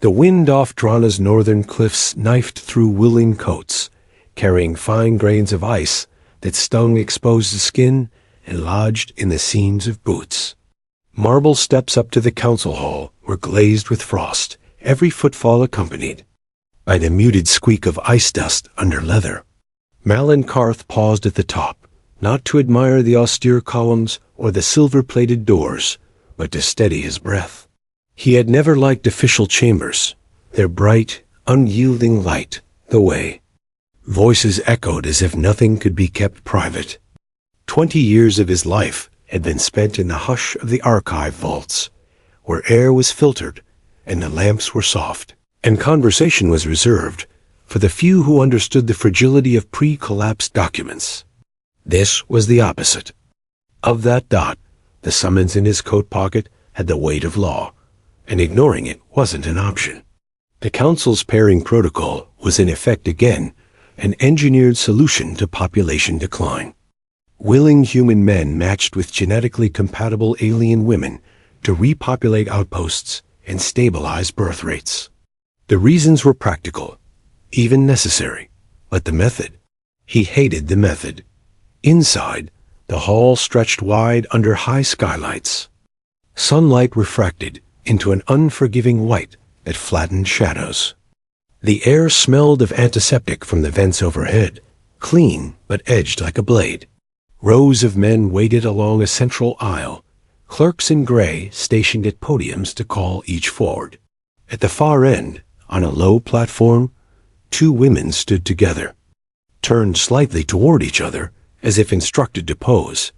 The wind off Drana's northern cliffs knifed through willing coats, carrying fine grains of ice that stung exposed skin and lodged in the seams of boots. Marble steps up to the council hall were glazed with frost, every footfall accompanied by the muted squeak of ice dust under leather. Malin Karth paused at the top, not to admire the austere columns or the silver-plated doors, but to steady his breath. He had never liked official chambers, their bright, unyielding light, the way. Voices echoed as if nothing could be kept private. 20 years of his life had been spent in the hush of the archive vaults, where air was filtered and the lamps were soft, and conversation was reserved for the few who understood the fragility of pre-collapsed documents. This was the opposite. Of that dot, the summons in his coat pocket had the weight of law, and ignoring it wasn't an option. The council's pairing protocol was in effect again, an engineered solution to population decline. Willing human men matched with genetically compatible alien women to repopulate outposts and stabilize birth rates. The reasons were practical, even necessary, but the method. He hated the method. Inside, the hall stretched wide under high skylights. Sunlight refracted into an unforgiving white that flattened shadows. The air smelled of antiseptic from the vents overhead, clean but edged like a blade. Rows of men waited along a central aisle, clerks in gray stationed at podiums to call each forward. At the far end, on a low platform, 2 women stood together, turned slightly toward each other as if instructed to pose.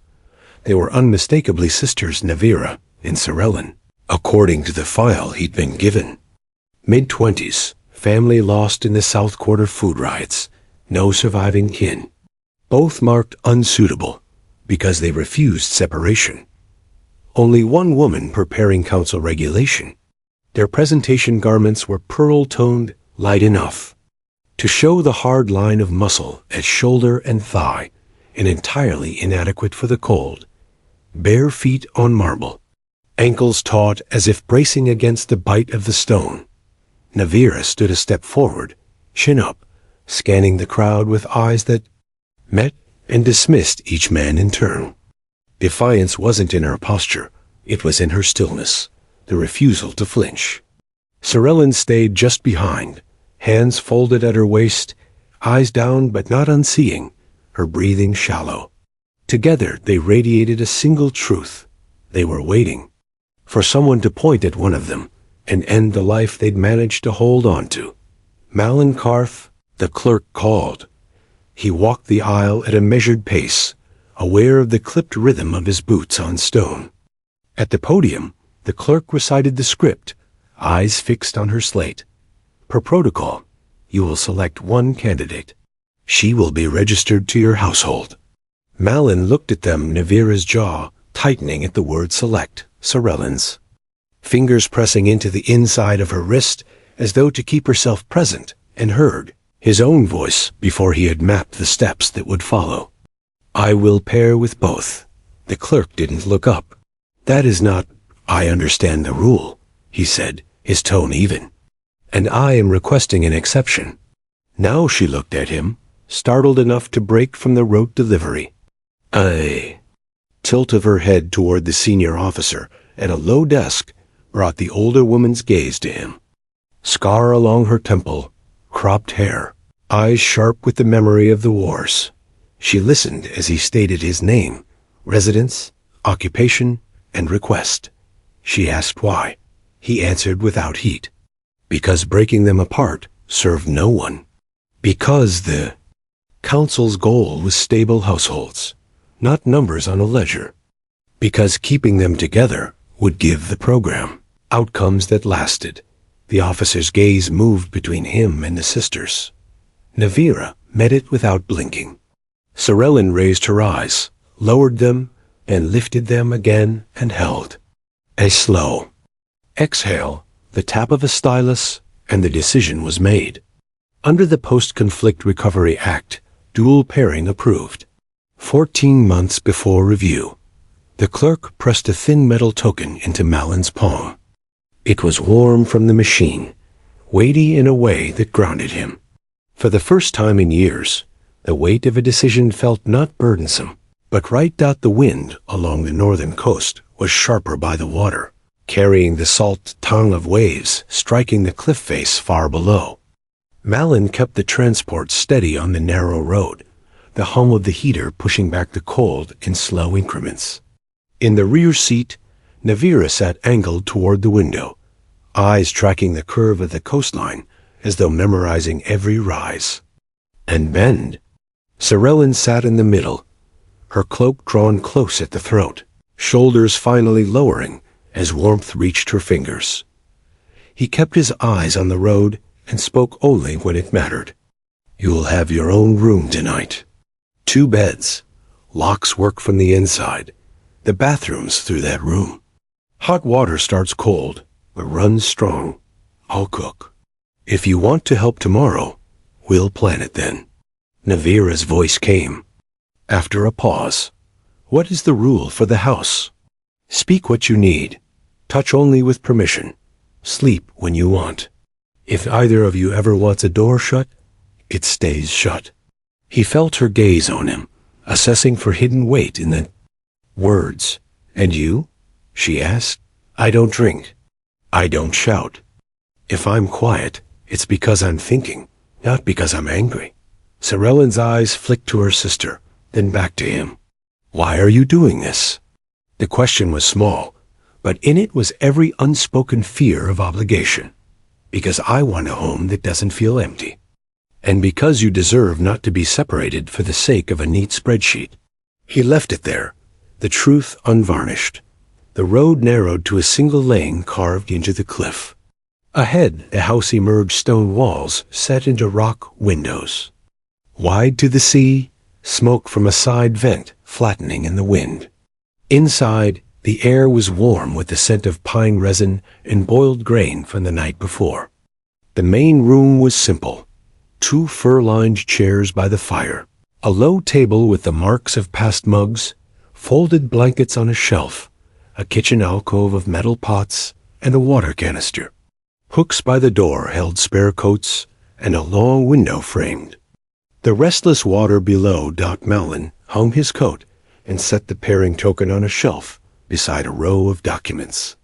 They were unmistakably sisters Navira and Sorellen, according to the file he'd been given. Mid-20s, family lost in the South Quarter food riots, no surviving kin. Both marked unsuitable because they refused separation. Only one woman preparing council regulation. Their presentation garments were pearl-toned, light enough to show the hard line of muscle at shoulder and thigh, and entirely inadequate for the cold. Bare feet on marble, ankles taut as if bracing against the bite of the stone. Navira stood a step forward, chin up, scanning the crowd with eyes that met and dismissed each man in turn. Defiance wasn't in her posture, it was in her stillness, the refusal to flinch. Sorellen stayed just behind, hands folded at her waist, eyes down but not unseeing, her breathing shallow. Together they radiated a single truth. They were waiting for someone to point at one of them and end the life they'd managed to hold on to. Malin Karth, the clerk, called. He walked the aisle at a measured pace, aware of the clipped rhythm of his boots on stone. At the podium, the clerk recited the script, eyes fixed on her slate. Per protocol, you will select one candidate. She will be registered to your household. Malin looked at them, Navira's jaw tightening at the word select, Sorellen's. Fingers pressing into the inside of her wrist as though to keep herself present and heard his own voice before he had mapped the steps that would follow. I will pair with both. The clerk didn't look up. That is not, I understand the rule, he said, his tone even. And I am requesting an exception. Now she looked at him, startled enough to break from the rote delivery. A tilt of her head toward the senior officer at a low desk brought the older woman's gaze to him. Scar along her temple, cropped hair, eyes sharp with the memory of the wars. She listened as he stated his name, residence, occupation, and request. She asked why. He answered without heat. Because breaking them apart served no one. Because the council's goal was stable households, not numbers on a ledger. Because keeping them together would give the program outcomes that lasted. The officer's gaze moved between him and the sisters. Navira met it without blinking. Sorellen raised her eyes, lowered them, and lifted them again and held. A slow exhale, the tap of a stylus, and the decision was made. Under the Post-Conflict Recovery Act, dual pairing approved. 14 months before review. The clerk pressed a thin metal token into Malin's palm. It was warm from the machine, weighty in a way that grounded him. For the first time in years, the weight of a decision felt not burdensome, but right out the wind along the northern coast was sharper by the water, carrying the salt tongue of waves striking the cliff face far below. Malin kept the transport steady on the narrow road, the hum of the heater pushing back the cold in slow increments. In the rear seat, Navira sat angled toward the window, eyes tracking the curve of the coastline as though memorizing every rise and bend. Sorellen sat in the middle, her cloak drawn close at the throat, shoulders finally lowering as warmth reached her fingers. He kept his eyes on the road and spoke only when it mattered. "You'll have your own room tonight. 2 beds. Locks work from the inside. The bathroom's through that room. Hot water starts cold, but runs strong. I'll cook. If you want to help tomorrow, we'll plan it then." Navira's voice came. After a pause, "What is the rule for the house? Speak what you need. Touch only with permission. Sleep when you want. If either of you ever wants a door shut, it stays shut." He felt her gaze on him, assessing for hidden weight in the words. "And you?" she asked. "I don't drink. I don't shout. If I'm quiet, it's because I'm thinking, not because I'm angry." Sorellen's eyes flicked to her sister, then back to him. "Why are you doing this?" The question was small, but in it was every unspoken fear of obligation. "Because I want a home that doesn't feel empty. And because you deserve not to be separated for the sake of a neat spreadsheet." He left it there, the truth unvarnished. The road narrowed to a single lane carved into the cliff. Ahead, the house emerged stone walls set into rock windows. Wide to the sea, smoke from a side vent flattening in the wind. Inside, the air was warm with the scent of pine resin and boiled grain from the night before. The main room was simple. 2 fur-lined chairs by the fire, a low table with the marks of past mugs, folded blankets on a shelf, a kitchen alcove of metal pots, and a water canister. Hooks by the door held spare coats, and a long window framed. The restless water below Doc Malin hung his coat and set the pairing token on a shelf beside a row of documents.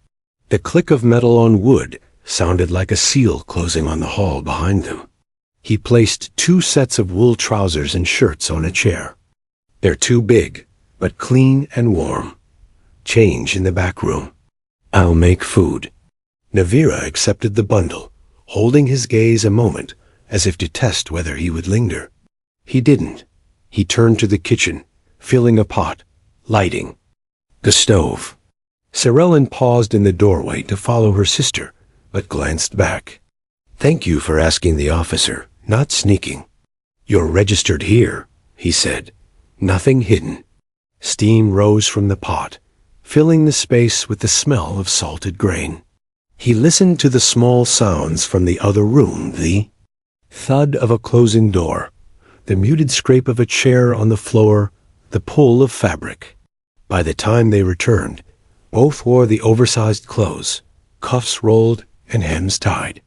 The click of metal on wood sounded like a seal closing on the hall behind them. He placed 2 sets of wool trousers and shirts on a chair. "They're too big, but clean and warm. Change in the back room. I'll make food." Navira accepted the bundle, holding his gaze a moment as if to test whether he would linger. He didn't. He turned to the kitchen, filling a pot, lighting the stove. Sorellen paused in the doorway to follow her sister, but glanced back. "Thank you for asking the officer, not sneaking. You're registered here," he said. "Nothing hidden." Steam rose from the pot, filling the space with the smell of salted grain. He listened to the small sounds from the other room, the thud of a closing door, the muted scrape of a chair on the floor, the pull of fabric. By the time they returned, both wore the oversized clothes, cuffs rolled and hems tied.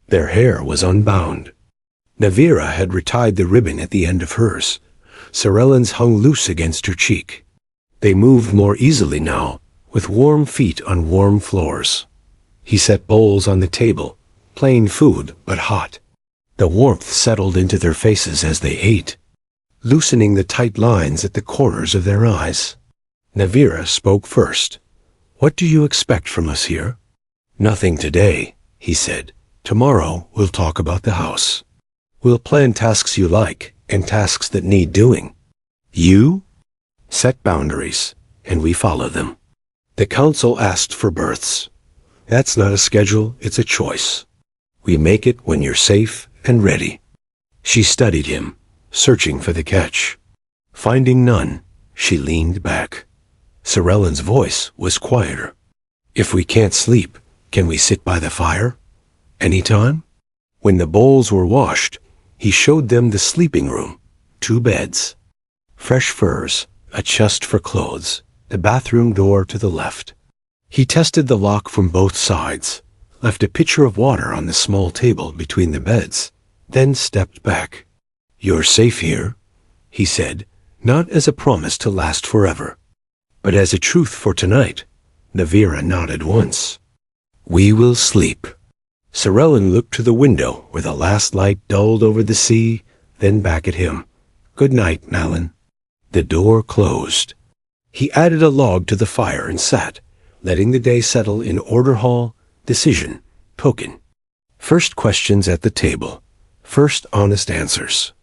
Their hair was unbound. Navira had retied the ribbon at the end of hers. Sorellen's hung loose against her cheek. They moved more easily now, with warm feet on warm floors. He set bowls on the table, plain food but hot. The warmth settled into their faces as they ate, loosening the tight lines at the corners of their eyes. Navira spoke first. "What do you expect from us here?" "Nothing today," he said. "Tomorrow we'll talk about the house. We'll plan tasks you like and tasks that need doing. You set boundaries, and we follow them. The council asked for births. That's not a schedule, it's a choice. We make it when you're safe and ready." She studied him, searching for the catch. Finding none, she leaned back. Sorellen's voice was quieter. "If we can't sleep, can we sit by the fire? Anytime?" When the bowls were washed, he showed them the sleeping room, 2 beds, fresh furs, a chest for clothes, the bathroom door to the left. He tested the lock from both sides, left a pitcher of water on the small table between the beds, then stepped back. "You're safe here," he said, not as a promise to last forever, but as a truth for tonight. Navira nodded once. "We will sleep." Sorellen looked to the window where the last light dulled over the sea, then back at him. "Good night, Malin." The door closed. He added a log to the fire and sat, letting the day settle in order hall, decision, token. First questions at the table. First honest answers.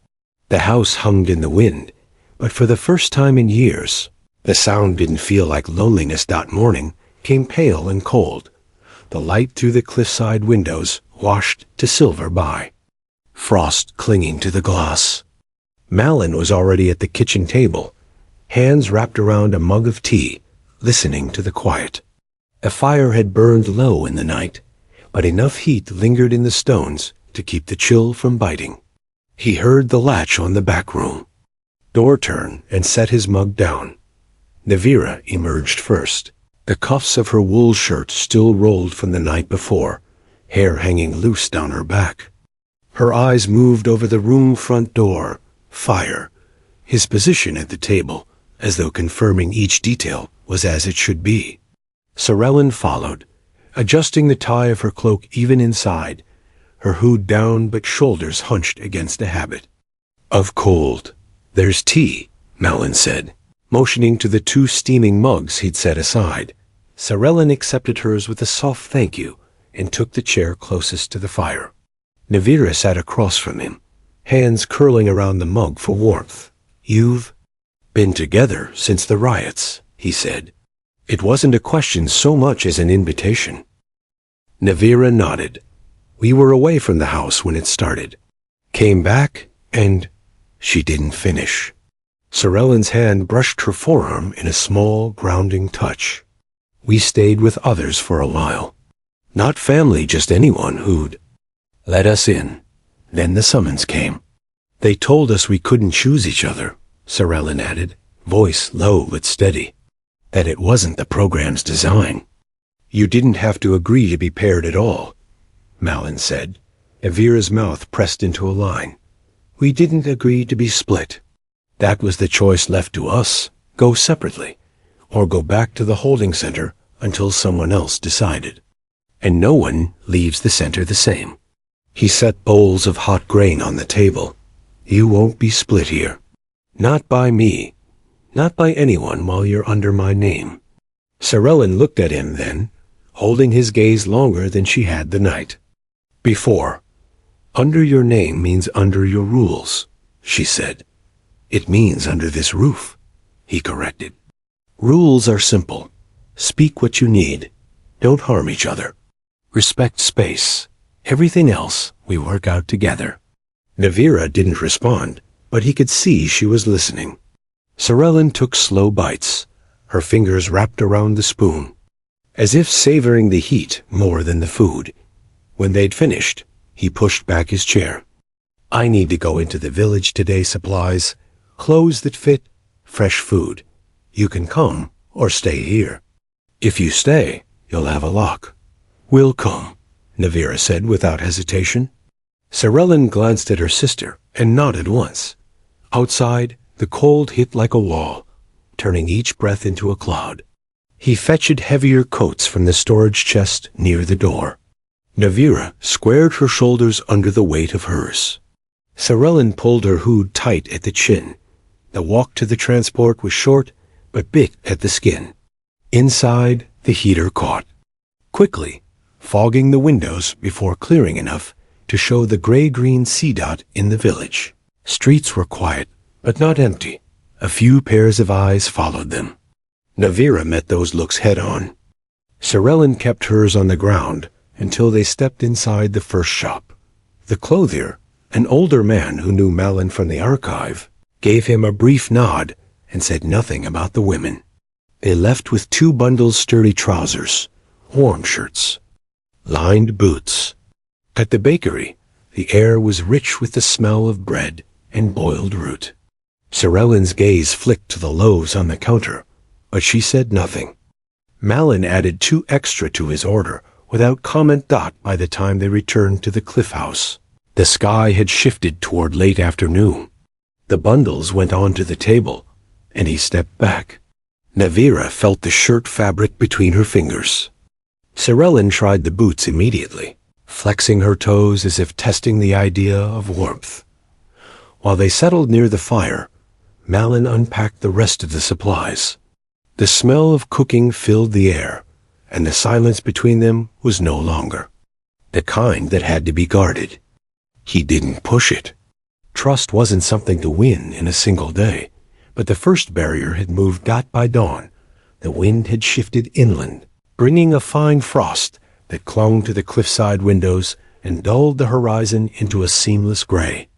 The house hummed in the wind, but for the first time in years, the sound didn't feel like loneliness. Morning came pale and cold. The light through the cliffside windows washed to silver by, frost clinging to the glass. Malin was already at the kitchen table, hands wrapped around a mug of tea, listening to the quiet. A fire had burned low in the night, but enough heat lingered in the stones to keep the chill from biting. He heard the latch on the back room door turn and set his mug down. Navira emerged first. The cuffs of her wool shirt still rolled from the night before, hair hanging loose down her back. Her eyes moved over the room front door, fire, his position at the table, as though confirming each detail was as it should be. Sorellen followed, adjusting the tie of her cloak even inside, her hood down but shoulders hunched against a habit of cold. "There's tea," Malin said, motioning to the 2 steaming mugs he'd set aside. Sorellen accepted hers with a soft thank you and took the chair closest to the fire. Navira sat across from him, hands curling around the mug for warmth. "You've been together since the riots," he said. It wasn't a question so much as an invitation. Navira nodded. "We were away from the house when it started. Came back and—" She didn't finish. Sorellen's hand brushed her forearm in a small, grounding touch. "We stayed with others for a while. Not family, just anyone who'd let us in. Then the summons came. They told us we couldn't choose each other," Sorellen added, voice low but steady. "That it wasn't the program's design. You didn't have to agree to be paired at all," Malin said. Navira's mouth pressed into a line. "We didn't agree to be split. That was the choice left to us, go separately, or go back to the holding center until someone else decided. And no one leaves the center the same." He set bowls of hot grain on the table. "You won't be split here. Not by me. Not by anyone while you're under my name." Sorellen looked at him then, holding his gaze longer than she had the night before. "Under your name means under your rules," she said. "It means under this roof," he corrected. "Rules are simple. Speak what you need. Don't harm each other. Respect space. Everything else we work out together." Navira didn't respond, but he could see she was listening. Sorellen took slow bites, her fingers wrapped around the spoon, as if savoring the heat more than the food. When they'd finished, he pushed back his chair. "I need to go into the village today. Supplies, clothes that fit, fresh food. You can come or stay here. If you stay, you'll have a lock." "We'll come," Navira said without hesitation. Sorellen glanced at her sister and nodded once. Outside, the cold hit like a wall, turning each breath into a cloud. He fetched heavier coats from the storage chest near the door. Navira squared her shoulders under the weight of hers. Sorellen pulled her hood tight at the chin. The walk to the transport was short, but bit at the skin. Inside, the heater caught, quickly, fogging the windows before clearing enough to show the gray-green sea dot in the village. Streets were quiet, but not empty. A few pairs of eyes followed them. Navira met those looks head-on. Sorellen kept hers on the ground until they stepped inside the first shop. The clothier, an older man who knew Malin from the archive, gave him a brief nod and said nothing about the women. They left with 2 bundles sturdy trousers, warm shirts, lined boots. At the bakery, the air was rich with the smell of bread and boiled root. Sorellen's gaze flicked to the loaves on the counter, but she said nothing. Malin added 2 extra to his order, without comment. By the time they returned to the cliff house, the sky had shifted toward late afternoon. The bundles went onto the table, and he stepped back. Navira felt the shirt fabric between her fingers. Sorellen tried the boots immediately, flexing her toes as if testing the idea of warmth. While they settled near the fire, Malin unpacked the rest of the supplies. The smell of cooking filled the air, and the silence between them was no longer the kind that had to be guarded. He didn't push it. Trust wasn't something to win in a single day, but the first barrier had moved. By dawn, the wind had shifted inland, bringing a fine frost that clung to the cliffside windows and dulled the horizon into a seamless gray.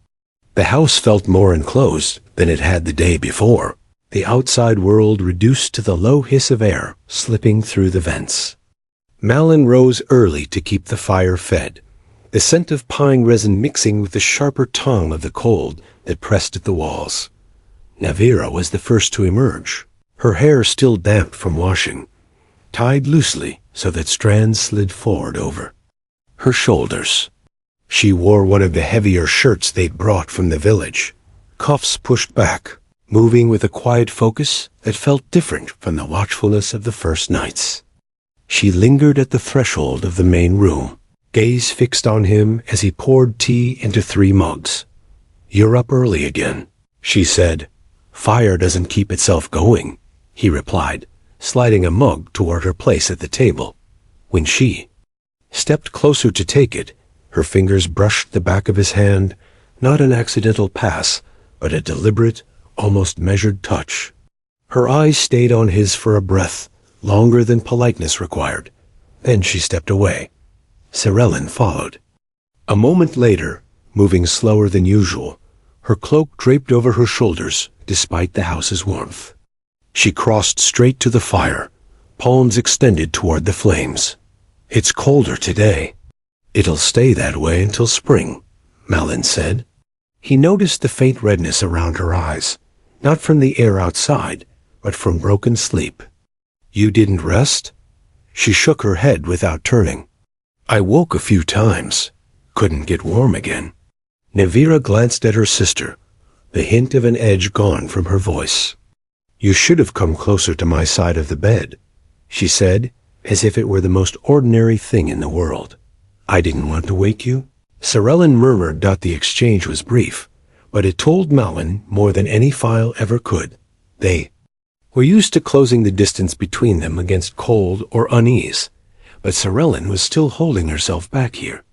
The house felt more enclosed than it had the day before, the outside world reduced to the low hiss of air slipping through the vents. Malin rose early to keep the fire fed, the scent of pine resin mixing with the sharper tongue of the cold that pressed at the walls. Navira was the first to emerge, her hair still damp from washing, tied loosely so that strands slid forward over her shoulders. She wore one of the heavier shirts they'd brought from the village, cuffs pushed back, moving with a quiet focus that felt different from the watchfulness of the first nights. She lingered at the threshold of the main room, gaze fixed on him as he poured tea into 3 mugs. "You're up early again," she said. "Fire doesn't keep itself going," he replied, sliding a mug toward her place at the table. When she stepped closer to take it, her fingers brushed the back of his hand, not an accidental pass, but a deliberate, almost measured touch. Her eyes stayed on his for a breath, longer than politeness required. Then she stepped away. Sorellen followed. A moment later, moving slower than usual, her cloak draped over her shoulders despite the house's warmth. She crossed straight to the fire, palms extended toward the flames. "It's colder today." "It'll stay that way until spring," Malin said. He noticed the faint redness around her eyes, not from the air outside, but from broken sleep. "You didn't rest?" She shook her head without turning. "I woke a few times. Couldn't get warm again." Navira glanced at her sister, the hint of an edge gone from her voice. "You should have come closer to my side of the bed," she said, as if it were the most ordinary thing in the world. "I didn't want to wake you." Sorellen murmured. The exchange was brief, but it told Malin more than any file ever could. They were used to closing the distance between them against cold or unease, but Sorellen was still holding herself back here.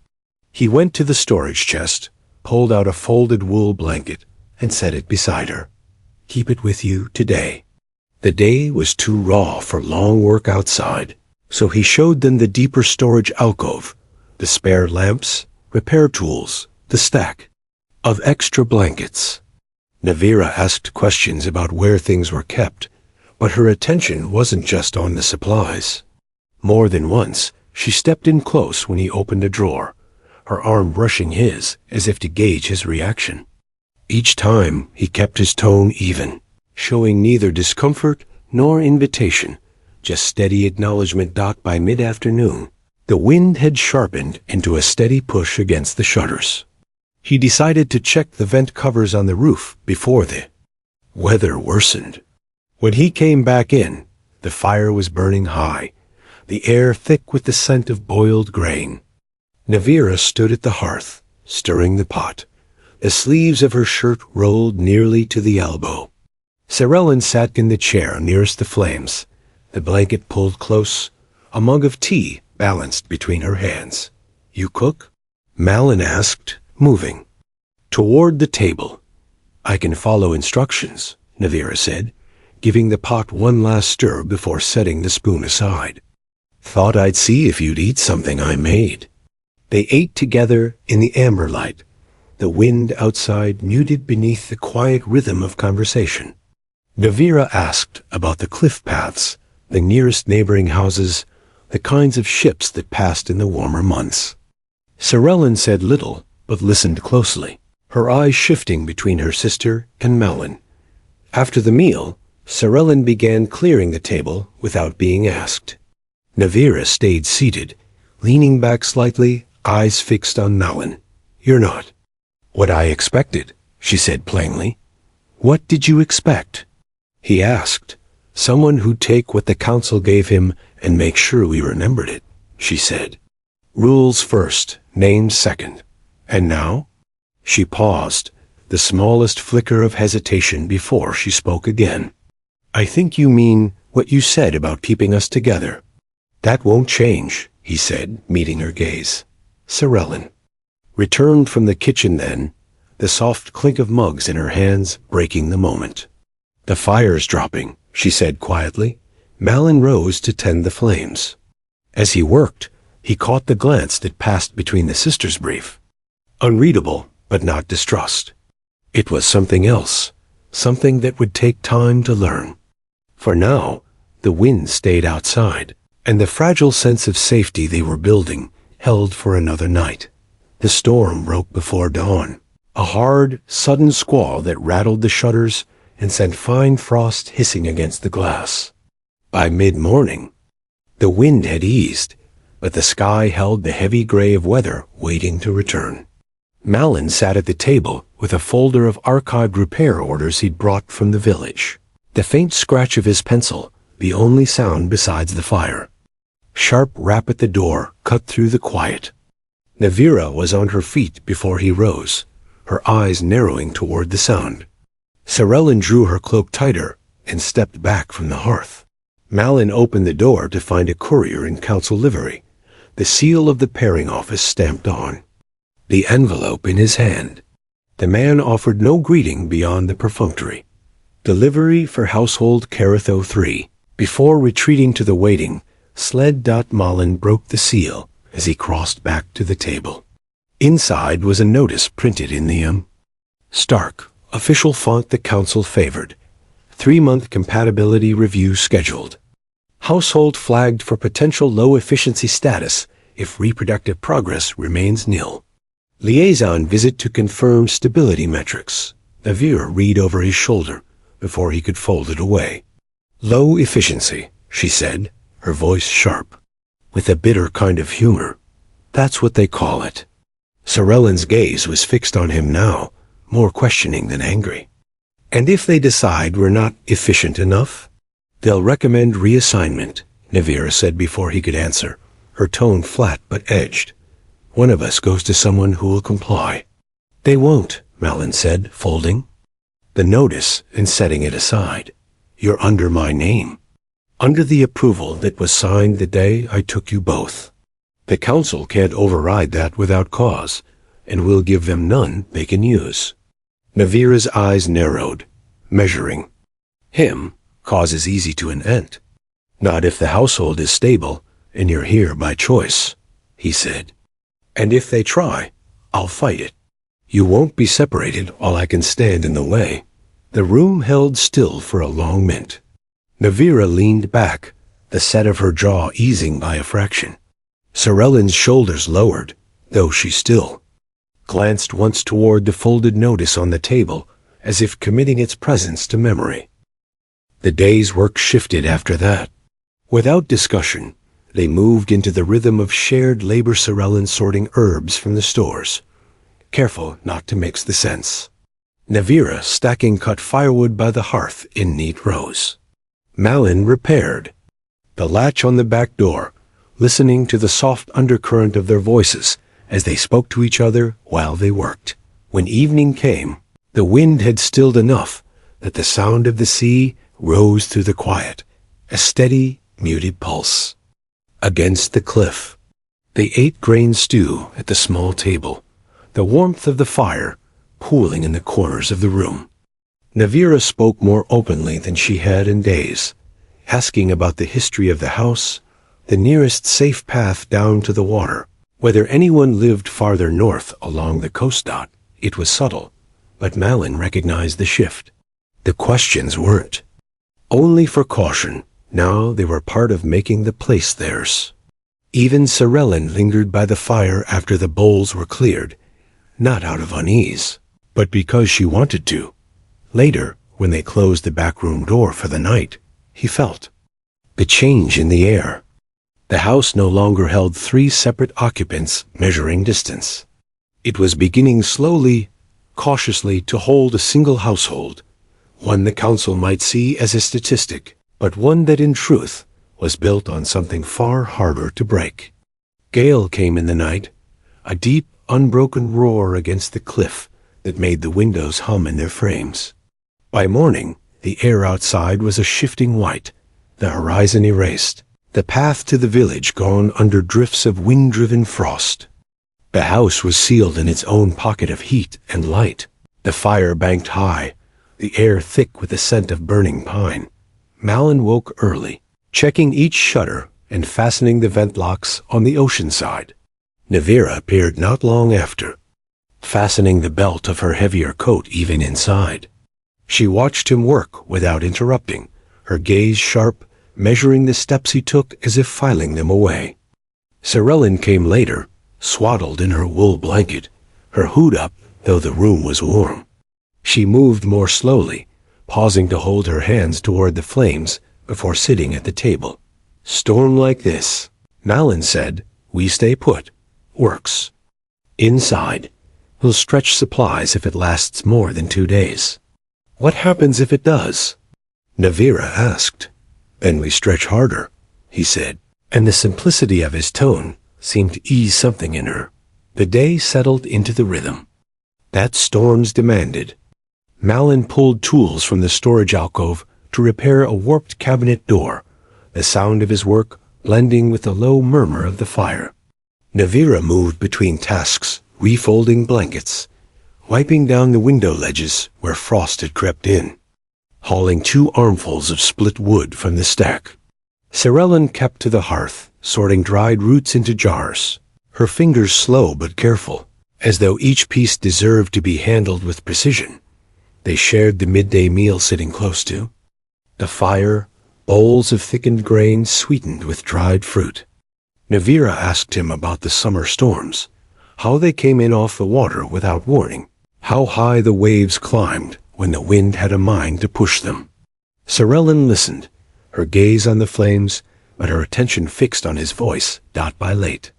He went to the storage chest, pulled out a folded wool blanket, and set it beside her. "Keep it with you today." The day was too raw for long work outside, so he showed them the deeper storage alcove, the spare lamps, repair tools, the stack of extra blankets. Navira asked questions about where things were kept, but her attention wasn't just on the supplies. More than once, she stepped in close when he opened a drawer, her arm brushing his as if to gauge his reaction. Each time, he kept his tone even, showing neither discomfort nor invitation, just steady acknowledgement. By mid-afternoon, the wind had sharpened into a steady push against the shutters. He decided to check the vent covers on the roof before the weather worsened. When he came back in, the fire was burning high, the air thick with the scent of boiled grain. Navira stood at the hearth, stirring the pot. The sleeves of her shirt rolled nearly to the elbow. Sorellen sat in the chair nearest the flames, the blanket pulled close, a mug of tea balanced between her hands. "You cook?" Malin asked, moving toward the table. "I can follow instructions," Navira said, giving the pot one last stir before setting the spoon aside. "Thought I'd see if you'd eat something I made." They ate together in the amber light, the wind outside muted beneath the quiet rhythm of conversation. Navira asked about the cliff paths, the nearest neighboring houses, the kinds of ships that passed in the warmer months. Sorellen said little, but listened closely, her eyes shifting between her sister and Malin. After the meal, Sorellen began clearing the table without being asked. Navira stayed seated, leaning back slightly, eyes fixed on Malin. "You're not what I expected," she said plainly. "What did you expect?" He asked. "Someone who'd take what the council gave him and make sure we remembered it," she said. "Rules first, names second. And now?" She paused, the smallest flicker of hesitation before she spoke again. "I think you mean what you said about keeping us together." "That won't change," he said, meeting her gaze. "Sorellen." Returned from the kitchen then, the soft clink of mugs in her hands breaking the moment. "The fire's dropping," she said quietly. Malin rose to tend the flames. As he worked, he caught the glance that passed between the sisters brief. Unreadable, but not distrust. It was something else, something that would take time to learn. For now, the wind stayed outside, and the fragile sense of safety they were building held for another night. The storm broke before dawn, a hard, sudden squall that rattled the shutters and sent fine frost hissing against the glass. By mid-morning, the wind had eased, but the sky held the heavy gray of weather waiting to return. Malin sat at the table with a folder of archived repair orders he'd brought from the village. The faint scratch of his pencil, the only sound besides the fire. Sharp rap at the door cut through the quiet. Navira was on her feet before he rose, her eyes narrowing toward the sound. Sorellen drew her cloak tighter and stepped back from the hearth. Malin opened the door to find a courier in council livery, the seal of the pairing office stamped on. The envelope in his hand. The man offered no greeting beyond the perfunctory. Delivery for household Caratho 3. Before retreating to the waiting, Sled. Malin broke the seal as he crossed back to the table. Inside was a notice printed in the stark, official font the council favored. 3-month compatibility review scheduled. Household flagged for potential low-efficiency status if reproductive progress remains nil. Liaison visit to confirm stability metrics. Navira read over his shoulder before he could fold it away. "Low efficiency," she said, her voice sharp, with a bitter kind of humor. "That's what they call it." Sorellen's gaze was fixed on him now, more questioning than angry. "And if they decide we're not efficient enough?" "They'll recommend reassignment," Navira said before he could answer, her tone flat but edged. "One of us goes to someone who will comply." "They won't," Malin said, folding the notice and setting it aside. "You're under my name. Under the approval that was signed the day I took you both. The council can't override that without cause, and we'll give them none they can use." Navira's eyes narrowed, measuring. "Him, cause is easy to invent. Not if the household is stable, and you're here by choice," he said. "And if they try, I'll fight it. You won't be separated while I can stand in the way." The room held still for a long minute. Navira leaned back, the set of her jaw easing by a fraction. Sorellen's shoulders lowered, though she still glanced once toward the folded notice on the table, as if committing its presence to memory. The day's work shifted after that. Without discussion, they moved into the rhythm of shared labor. Sorellen sorting herbs from the stores, careful not to mix the scents. Navira stacking cut firewood by the hearth in neat rows. Malin repaired the latch on the back door, listening to the soft undercurrent of their voices as they spoke to each other while they worked. When evening came, the wind had stilled enough that the sound of the sea rose through the quiet, a steady, muted pulse. Against the cliff, they ate grain stew at the small table, the warmth of the fire pooling in the corners of the room. Navira spoke more openly than she had in days, asking about the history of the house, the nearest safe path down to the water, whether anyone lived farther north along the coast. It was subtle, but Malin recognized the shift. The questions weren't only for caution. Now they were part of making the place theirs. Even Sorellen lingered by the fire after the bowls were cleared, not out of unease, but because she wanted to. Later, when they closed the back room door for the night, he felt the change in the air. The house no longer held 3 separate occupants measuring distance. It was beginning slowly, cautiously to hold a single household, one the council might see as a statistic, but one that in truth was built on something far harder to break. Gale came in the night, a deep, unbroken roar against the cliff that made the windows hum in their frames. By morning, the air outside was a shifting white, the horizon erased, the path to the village gone under drifts of wind-driven frost. The house was sealed in its own pocket of heat and light, the fire banked high, the air thick with the scent of burning pine. Malin woke early, checking each shutter and fastening the vent locks on the ocean side. Navira appeared not long after, fastening the belt of her heavier coat even inside. She watched him work without interrupting, her gaze sharp, measuring the steps he took as if filing them away. Sorellen came later, swaddled in her wool blanket, her hood up, though the room was warm. She moved more slowly, pausing to hold her hands toward the flames before sitting at the table. "Storm like this," Malin said, "we stay put. Works. Inside, we'll stretch supplies if it lasts more than 2 days." "What happens if it does?" Navira asked. "Then we stretch harder," he said, and the simplicity of his tone seemed to ease something in her. The day settled into the rhythm that storms demanded. Malin pulled tools from the storage alcove to repair a warped cabinet door, the sound of his work blending with the low murmur of the fire. Navira moved between tasks, refolding blankets, wiping down the window ledges where frost had crept in, hauling 2 armfuls of split wood from the stack. Sorellen kept to the hearth, sorting dried roots into jars, her fingers slow but careful, as though each piece deserved to be handled with precision. They shared the midday meal sitting close to. The fire, bowls of thickened grain sweetened with dried fruit. Navira asked him about the summer storms, how they came in off the water without warning, how high the waves climbed when the wind had a mind to push them. Sorellen listened, her gaze on the flames, but her attention fixed on his voice, by late.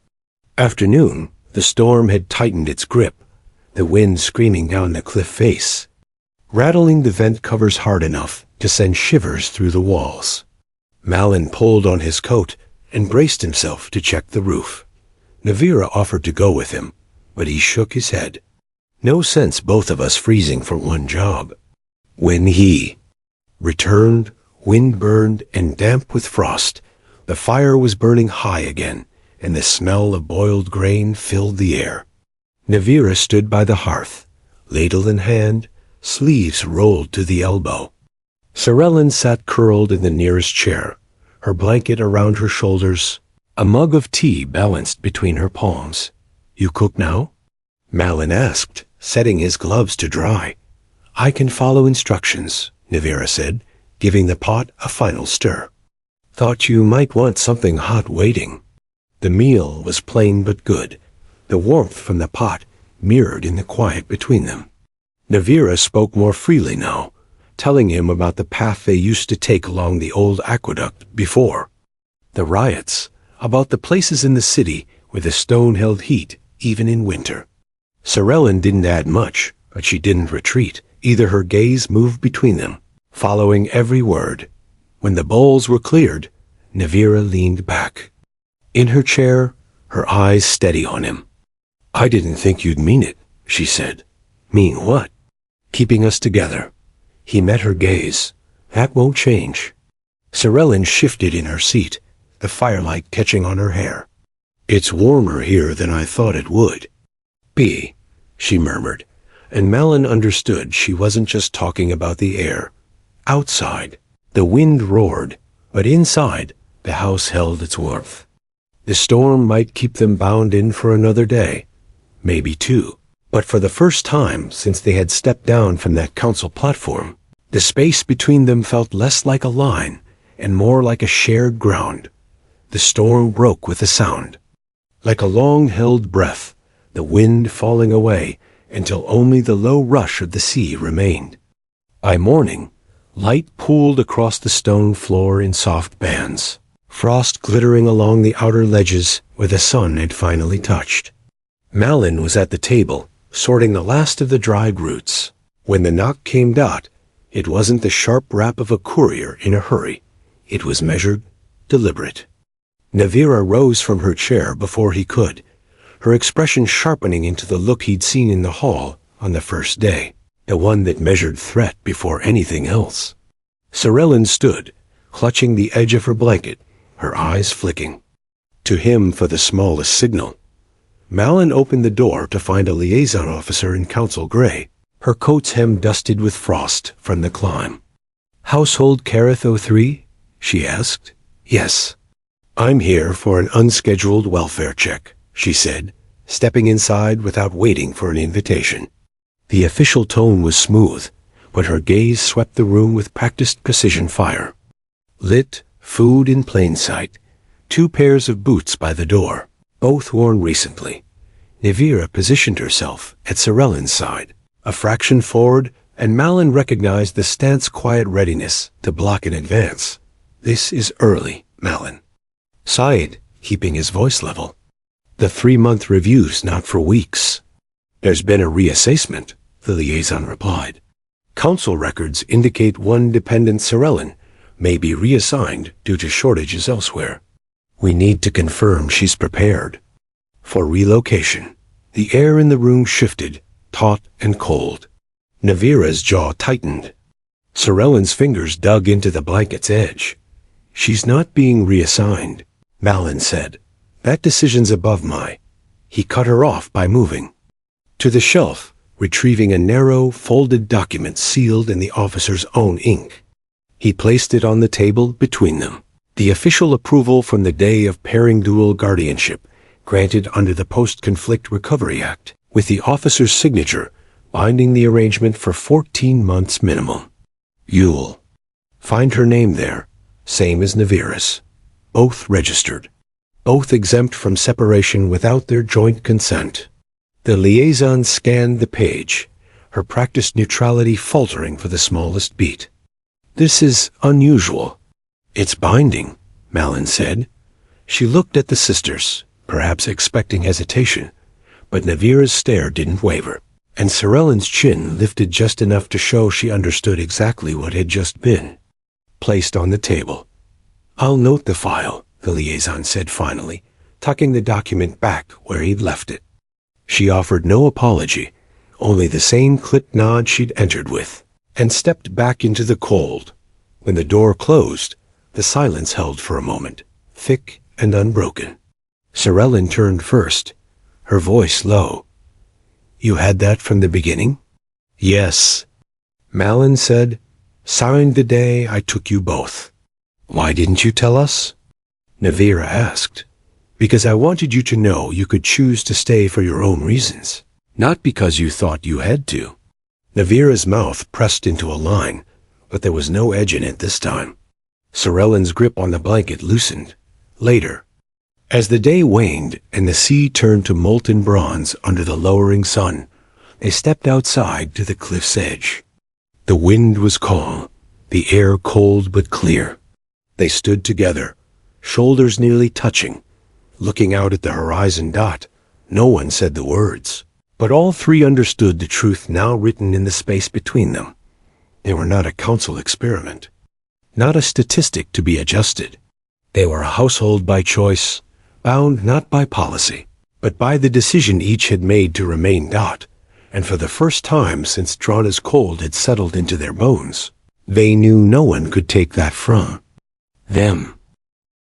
Afternoon, the storm had tightened its grip, the wind screaming down the cliff face, rattling the vent covers hard enough to send shivers through the walls. Malin pulled on his coat and braced himself to check the roof. Navira offered to go with him, but he shook his head. No sense both of us freezing for one job. When he returned, wind-burned and damp with frost, the fire was burning high again, and the smell of boiled grain filled the air. Navira stood by the hearth, ladle in hand, sleeves rolled to the elbow. Sorellen sat curled in the nearest chair, her blanket around her shoulders, a mug of tea balanced between her palms. "You cook now?" Malin asked, setting his gloves to dry. "I can follow instructions," Navira said, giving the pot a final stir. "Thought you might want something hot waiting." The meal was plain but good, the warmth from the pot mirrored in the quiet between them. Navira spoke more freely now, telling him about the path they used to take along the old aqueduct before. The riots, about the places in the city where the stone held heat even in winter. Sorellen didn't add much, but she didn't retreat. Either her gaze moved between them, following every word. When the bowls were cleared, Navira leaned back. In her chair, her eyes steady on him. "I didn't think you'd mean it," she said. "Mean what?" "Keeping us together." He met her gaze. "That won't change." Sorellen shifted in her seat, the firelight catching on her hair. "It's warmer here than I thought it would." "Be," she murmured, and Malin understood she wasn't just talking about the air. Outside, the wind roared, but inside, the house held its warmth. The storm might keep them bound in for another day, maybe 2. But for the first time since they had stepped down from that council platform, the space between them felt less like a line and more like a shared ground. The storm broke with a sound, like a long-held breath, the wind falling away until only the low rush of the sea remained. By morning, light pooled across the stone floor in soft bands. frost glittering along the outer ledges where the sun had finally touched. Malin was at the table, sorting the last of the dried roots. When the knock came, it wasn't the sharp rap of a courier in a hurry. It was measured, deliberate. Navira rose from her chair before he could, her expression sharpening into the look he'd seen in the hall on the first day, the one that measured threat before anything else. Sorellen stood, clutching the edge of her blanket, her eyes flicking. To him for the smallest signal. Malin opened the door to find a liaison officer in council gray, her coat's hem dusted with frost from the climb. "Household Careth 03?" she asked. "Yes. I'm here for an unscheduled welfare check," she said, stepping inside without waiting for an invitation. The official tone was smooth, but her gaze swept the room with practiced precision fire. Lit, food in plain sight, 2 pairs of boots by the door, both worn recently. Navira positioned herself at Sorellen's side, a fraction forward, and Malin recognized the stance quiet readiness to block in advance. "This is early, Malin," sighed, keeping his voice level. "The 3-month review's not for weeks." "There's been a reassessment," the liaison replied. "Council records indicate one dependent Sorellen may be reassigned due to shortages elsewhere. We need to confirm she's prepared for relocation." The air in the room shifted, taut and cold. Navira's jaw tightened. Sorellen's fingers dug into the blanket's edge. "She's not being reassigned," Malin said. "That decision's above my—" He cut her off by moving to the shelf, retrieving a narrow, folded document sealed in the officer's own ink. He placed it on the table between them. The official approval from the day of pairing dual guardianship, granted under the Post-Conflict Recovery Act, with the officer's signature, binding the arrangement for 14 months minimum. You'll find her name there, same as Navira's. Both registered. Both exempt from separation without their joint consent. The liaison scanned the page, her practiced neutrality faltering for the smallest beat. "This is unusual." "It's binding," Malin said. She looked at the sisters, perhaps expecting hesitation, but Navira's stare didn't waver, and Sorellen's chin lifted just enough to show she understood exactly what had just been placed on the table. "I'll note the file," the liaison said finally, tucking the document back where he'd left it. She offered no apology, only the same clipped nod she'd entered with, and stepped back into the cold. When the door closed, the silence held for a moment, thick and unbroken. Sorellen turned first, her voice low. "You had that from the beginning?" "Yes," Malin said. "Signed the day I took you both." "Why didn't you tell us?" Navira asked. "Because I wanted you to know you could choose to stay for your own reasons, not because you thought you had to." Navira's mouth pressed into a line, but there was no edge in it this time. Sorellen's grip on the blanket loosened. Later, as the day waned and the sea turned to molten bronze under the lowering sun, they stepped outside to the cliff's edge. The wind was calm, the air cold but clear. They stood together, shoulders nearly touching, looking out at the horizon. No one said the words, but all three understood the truth now written in the space between them. They were not a council experiment, not a statistic to be adjusted. They were a household by choice, bound not by policy, but by the decision each had made to remain. And for the first time since Drana's cold had settled into their bones, they knew no one could take that from them.